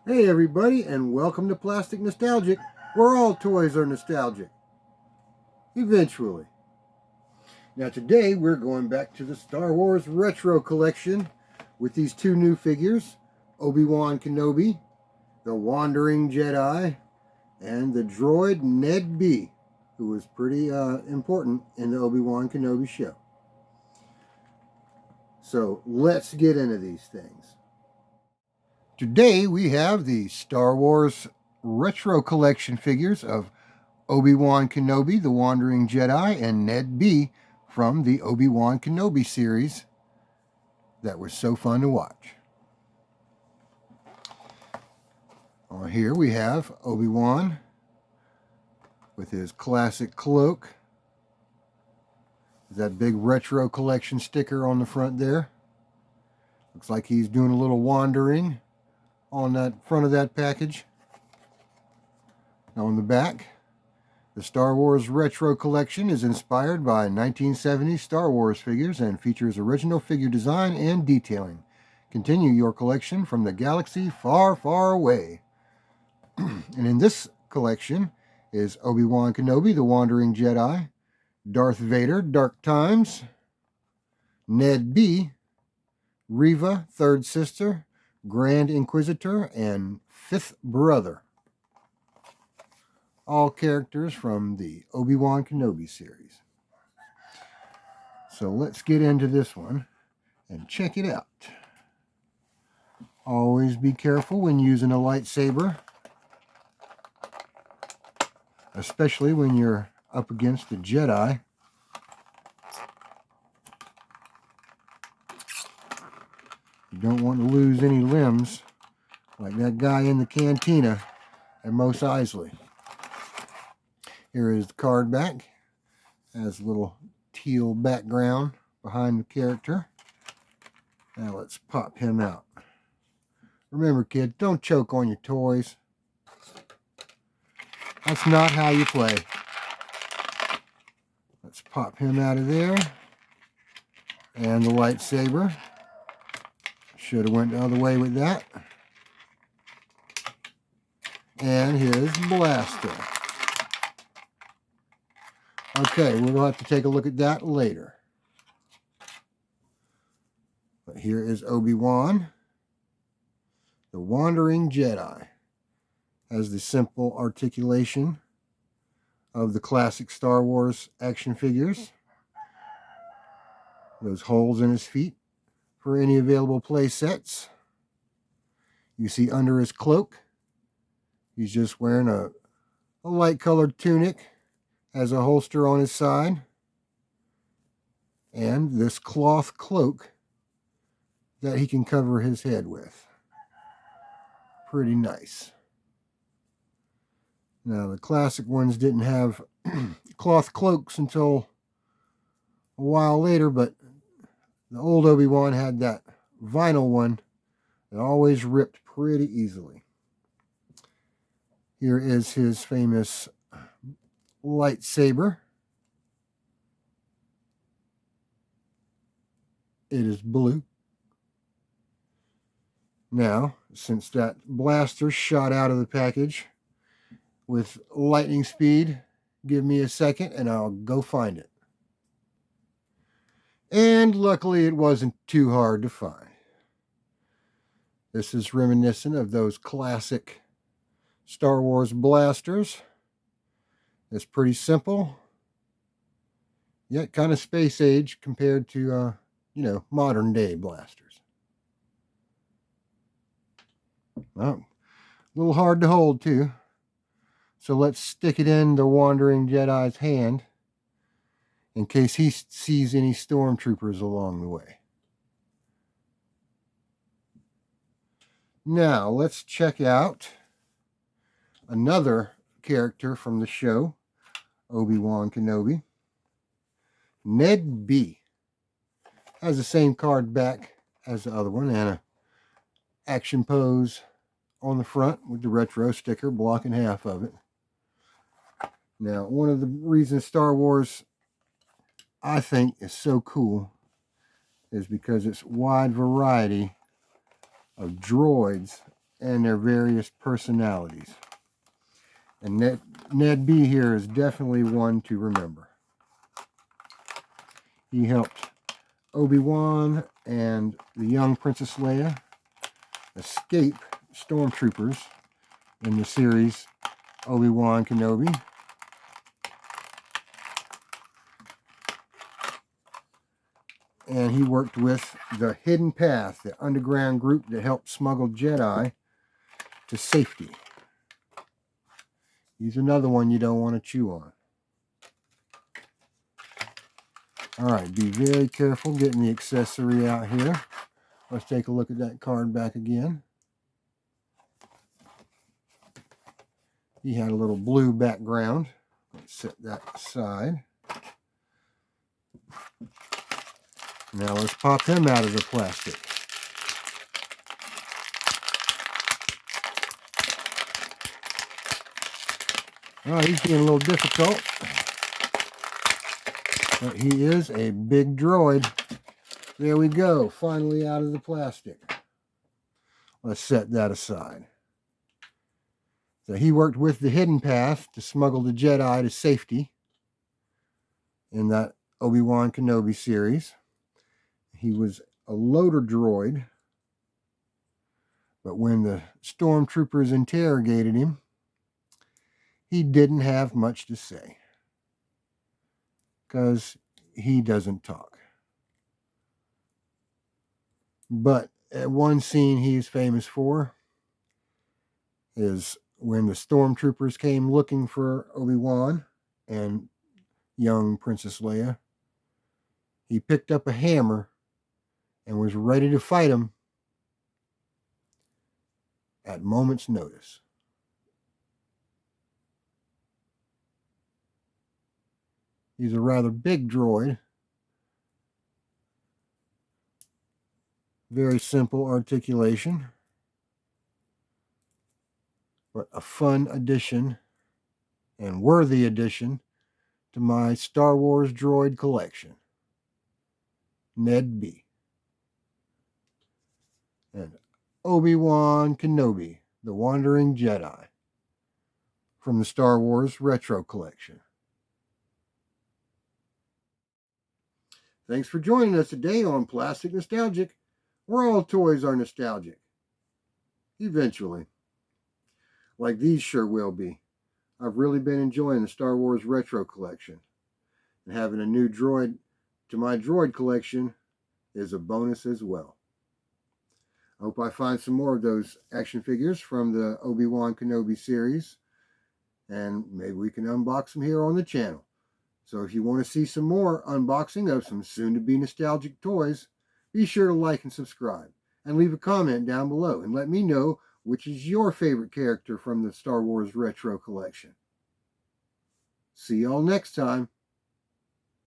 Hey everybody, and welcome to Plastic Nostalgic, where all toys are nostalgic. Eventually. Now today we're going back to the Star Wars Retro Collection with these two new figures, Obi Wan Kenobi, the Wandering Jedi, and the droid NED-B, who was pretty important in the Obi Wan Kenobi show. So let's get into these things. Today we have the Star Wars Retro Collection figures of Obi Wan Kenobi, the Wandering Jedi, and NED-B from the Obi Wan Kenobi series that was so fun to watch. Here we have Obi Wan with his classic cloak. That big Retro Collection sticker on the front there. Looks like he's doing a little wandering on that front of that package. Now on the back, the Star Wars Retro Collection is inspired by 1970s Star Wars figures and features original figure design and detailing. Continue your collection from the galaxy far, far away. And in this collection is Obi Wan Kenobi, the Wandering Jedi, Darth Vader, Dark Times, NED-B, Reva, Third Sister, Grand Inquisitor, and Fifth Brother. All characters from the Obi Wan Kenobi series. So let's get into this one and check it out. Always be careful when using a lightsaber, especially when you're up against the Jedi. You don't want to lose any limbs like that guy in the cantina at Mos Eisley. Here is the card back. Has a little teal background behind the character. Now let's pop him out. Remember, kid, don't choke on your toys. That's not how you play. Let's pop him out of there. And the lightsaber. Should have went the other way with that. And his blaster. Okay, we'll have to take a look at that later. But here is Obi-Wan, the Wandering Jedi. Has the simple articulation of the classic Star Wars action figures. Those holes in his feet for any available play sets. You see under his cloak, he's just wearing a light colored tunic. Has a holster on his side. And this cloth cloak that he can cover his head with. Pretty nice. Now, the classic ones didn't have cloth cloaks until a while later, but the old Obi-Wan had that vinyl one that always ripped pretty easily. Here is his famous lightsaber. It is blue. Now, since that blaster shot out of the package with lightning speed, give me a second and I'll go find it. And luckily it wasn't too hard to find. This is reminiscent of those classic Star Wars blasters. It's pretty simple, yet kind of space age compared to, modern day blasters. Well, a little hard to hold too. So let's stick it in the Wandering Jedi's hand in case he sees any stormtroopers along the way. Now let's check out another character from the show, Obi Wan Kenobi. NED-B. Has the same card back as the other one and a action pose on the front with the retro sticker blocking half of it. Now, one of the reasons Star Wars, I think, is so cool is because its wide variety of droids and their various personalities. And NED-B here is definitely one to remember. He helped Obi Wan and the young Princess Leia escape stormtroopers in the series Obi Wan Kenobi. And he worked with the Hidden Path, the underground group that helped smuggle Jedi to safety. He's another one you don't want to chew on. Alright, be very careful getting the accessory out here. Let's take a look at that card back again. He had a little blue background. Let's set that aside. Now let's pop him out of the plastic. Oh, he's being a little difficult. But he is a big droid. There we go, finally out of the plastic. Let's set that aside. So he worked with the Hidden Path to smuggle the Jedi to safety in that Obi Wan Kenobi series. He was a loader droid, but when the stormtroopers interrogated him, he didn't have much to say because he doesn't talk. But one scene he's famous for is when the stormtroopers came looking for Obi-Wan and young Princess Leia. He picked up a hammer and was ready to fight them at moment's notice. He's a rather big droid. Very simple articulation, but a fun addition and worthy addition to my Star Wars droid collection. NED-B. And Obi Wan Kenobi, the Wandering Jedi, from the Star Wars Retro Collection. Thanks for joining us today on Plastic Nostalgic, where all toys are nostalgic. Eventually. Like these sure will be. I've really been enjoying the Star Wars Retro Collection. And having a new droid to my droid collection is a bonus as well. I hope I find some more of those action figures from the Obi Wan Kenobi series. And maybe we can unbox them here on the channel. So if you want to see some more unboxing of some soon-to-be nostalgic toys, be sure to like and subscribe. And leave a comment down below and let me know which is your favorite character from the Star Wars Retro Collection. See y'all next time.